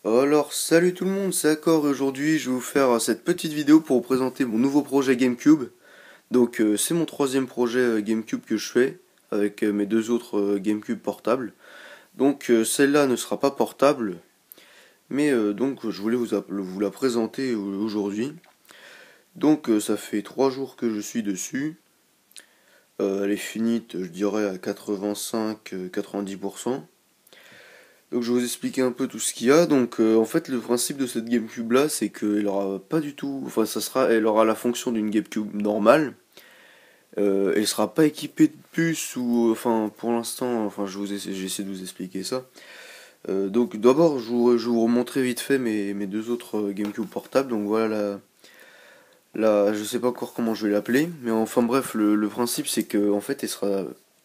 Alors, salut tout le monde, c'est Accor et aujourd'hui je vais vous faire cette petite vidéo pour vous présenter mon nouveau projet GameCube. Donc c'est mon troisième projet GameCube que je fais avec mes deux autres GameCube portables. Donc celle-là ne sera pas portable, mais donc je voulais vous la présenter aujourd'hui. Donc ça fait 3 jours que je suis dessus. Elle est finie, je dirais à 85-90%. Donc je vais vous expliquer un peu tout ce qu'il y a. Donc en fait le principe de cette GameCube là c'est qu'elle aura pas du tout, enfin elle aura la fonction d'une GameCube normale. Elle sera pas équipée de puce ou enfin pour l'instant, enfin j'essaie de vous expliquer ça. Donc d'abord je vais vous remontrer vite fait mes deux autres GameCube portables. Donc voilà je sais pas encore comment je vais l'appeler, mais enfin bref le principe c'est que en fait elle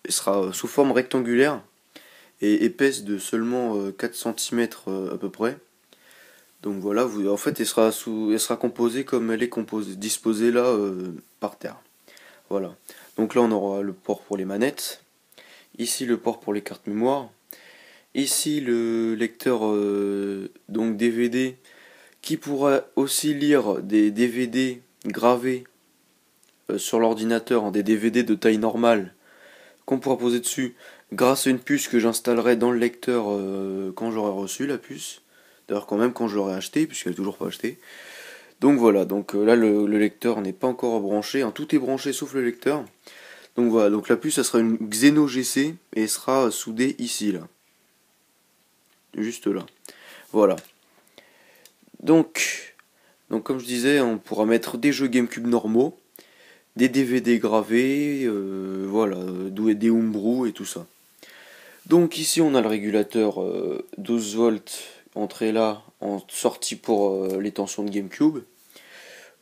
sera sous forme rectangulaire et épaisse de seulement 4 cm à peu près. Donc voilà, en fait elle sera composée comme elle est composée, disposée là par terre. Voilà. Donc là on aura le port pour les manettes, ici le port pour les cartes mémoire, ici le lecteur donc DVD qui pourra aussi lire des DVD gravés sur l'ordinateur en des DVD de taille normale qu'on pourra poser dessus grâce à une puce que j'installerai dans le lecteur quand j'aurai reçu la puce. D'ailleurs quand même quand je l'aurai acheté, puisqu'elle n'est toujours pas achetée. Donc voilà, donc là le lecteur n'est pas encore branché, hein, tout est branché sauf le lecteur. Donc voilà, donc la puce ça sera une Xeno GC et elle sera soudée ici là. Juste là. Voilà. Donc comme je disais, on pourra mettre des jeux GameCube normaux, des DVD gravés, voilà, des Homebrew et tout ça. Donc ici on a le régulateur 12 volts, entrée là, en sortie pour les tensions de GameCube.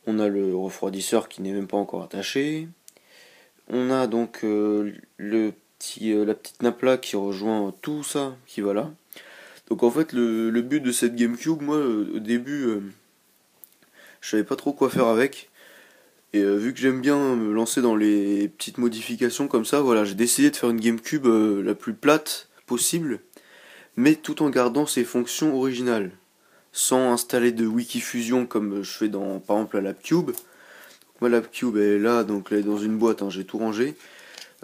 On a le refroidisseur qui n'est même pas encore attaché. On a donc la petite nappe là qui rejoint tout ça qui va là. Donc en fait le but de cette GameCube, moi au début je savais pas trop quoi faire avec. Et vu que j'aime bien me lancer dans les petites modifications comme ça, voilà, j'ai décidé de faire une GameCube la plus plate possible, mais tout en gardant ses fonctions originales, sans installer de Wikifusion comme je fais dans par exemple la LabCube. Moi la LabCube elle est là, donc elle est dans une boîte, hein, j'ai tout rangé.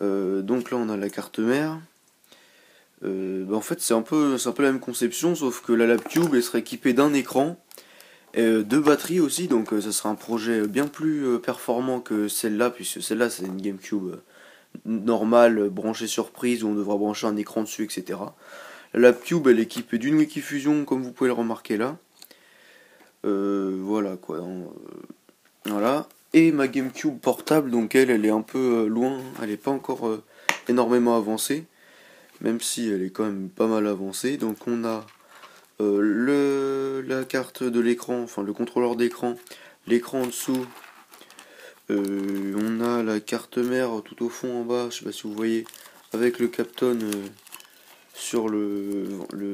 Donc là on a la carte mère. En fait c'est un peu la même conception, sauf que la LabCube elle sera équipée d'un écran et de batteries aussi, donc ça sera un projet bien plus performant que celle-là, puisque celle-là c'est une GameCube normale, branchée sur prise, où on devra brancher un écran dessus, etc. La Cube elle est équipée d'une Wikifusion, comme vous pouvez le remarquer là. Voilà quoi. Voilà. Et ma GameCube portable, donc elle est un peu loin, elle n'est pas encore énormément avancée, même si elle est quand même pas mal avancée. Donc on a la carte de l'écran, enfin le contrôleur d'écran, l'écran en dessous. On a la carte mère tout au fond en bas, je sais pas si vous voyez, avec le Capton sur le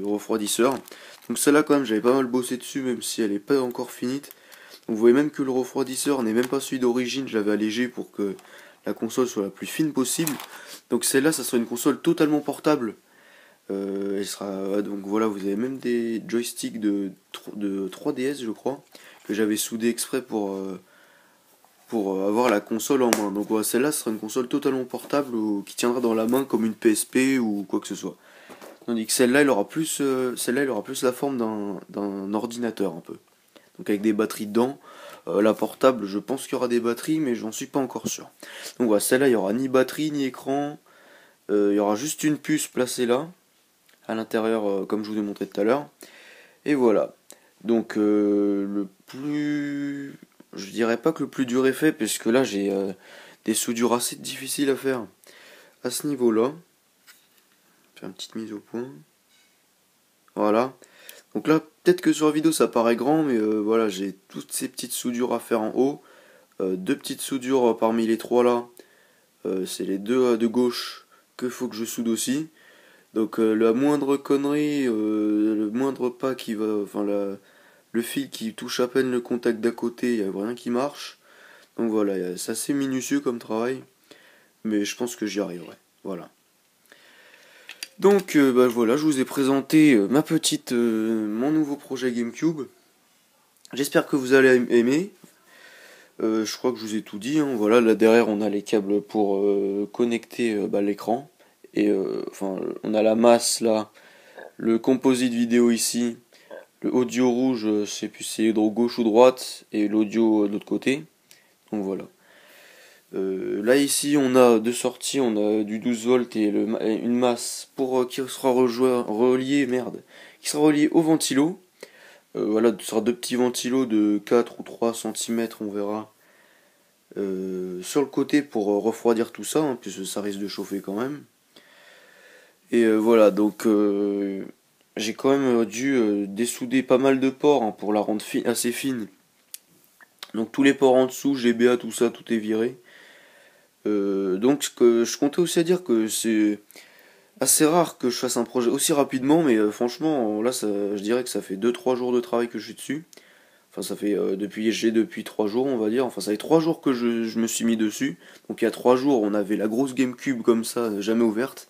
refroidisseur. Donc celle-là quand même j'avais pas mal bossé dessus, même si elle n'est pas encore finie. Donc vous voyez même que le refroidisseur n'est même pas celui d'origine, je l'avais allégé pour que la console soit la plus fine possible. Donc celle-là ça sera une console totalement portable. Elle sera, donc voilà, vous avez même des joysticks de 3DS je crois, que j'avais soudé exprès pour avoir la console en main. Donc voilà, celle-là sera une console totalement portable qui tiendra dans la main comme une PSP ou quoi que ce soit. Tandis que celle-là, elle aura plus la forme d'un ordinateur un peu. Donc avec des batteries dedans. La portable, je pense qu'il y aura des batteries, mais j'en suis pas encore sûr. Donc voilà, celle-là, il y aura ni batterie ni écran. Il y aura juste une puce placée là, à l'intérieur, comme je vous ai montré tout à l'heure. Et voilà. Donc je dirais pas que le plus dur est fait, puisque là j'ai des soudures assez difficiles à faire à ce niveau-là. Faire une petite mise au point. Voilà. Donc là, peut-être que sur la vidéo ça paraît grand, mais voilà, j'ai toutes ces petites soudures à faire en haut. Deux petites soudures parmi les trois là. C'est les deux de gauche que faut que je soude aussi. Donc la moindre connerie, le moindre pas qui va, enfin le fil qui touche à peine le contact d'à côté, il n'y a rien qui marche. Donc voilà, c'est assez minutieux comme travail, mais je pense que j'y arriverai. Voilà. Donc bah, voilà, je vous ai présenté mon nouveau projet GameCube. J'espère que vous allez aimer. Je crois que je vous ai tout dit, hein. Voilà, là derrière on a les câbles pour connecter bah, l'écran. Et enfin, on a la masse là, le composite vidéo ici, le audio rouge, je sais plus si c'est gauche ou droite, et l'audio de l'autre côté. Donc voilà. Là ici on a deux sorties, on a du 12 volts et une masse pour qui sera relié, merde, qui sera relié au ventilo. Voilà, ce sera deux petits ventilos de 4 ou 3 centimètres, on verra. Sur le côté pour refroidir tout ça, hein, puisque ça risque de chauffer quand même. Et voilà, donc j'ai quand même dû dessouder pas mal de ports, hein, pour la rendre assez fine. Donc tous les ports en dessous, GBA, tout ça, tout est viré. Donc je comptais aussi à dire que c'est assez rare que je fasse un projet aussi rapidement, mais franchement, là, je dirais que ça fait 2-3 jours de travail que je suis dessus. Enfin, ça fait depuis 3 jours, on va dire. Enfin, ça fait 3 jours que je me suis mis dessus. Donc il y a 3 jours, on avait la grosse GameCube comme ça, jamais ouverte.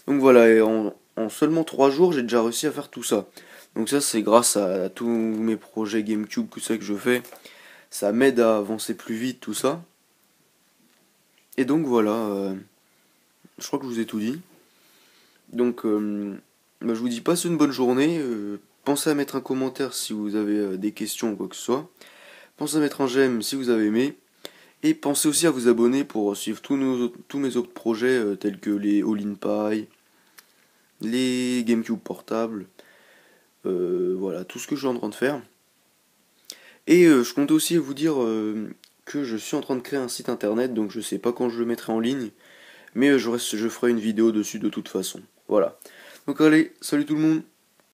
Donc voilà, et en seulement 3 jours, j'ai déjà réussi à faire tout ça. Donc ça, c'est grâce à tous mes projets GameCube que je fais. Ça m'aide à avancer plus vite, tout ça. Et donc voilà, je crois que je vous ai tout dit. Donc, bah, je vous dis passe une bonne journée. Pensez à mettre un commentaire si vous avez des questions ou quoi que ce soit. Pensez à mettre un j'aime si vous avez aimé. Et pensez aussi à vous abonner pour suivre tous mes autres projets tels que les All-in Pie, les GameCube portables, voilà, tout ce que je suis en train de faire. Et je compte aussi vous dire que je suis en train de créer un site internet, donc je sais pas quand je le mettrai en ligne, mais je ferai une vidéo dessus de toute façon. Voilà. Donc allez, salut tout le monde!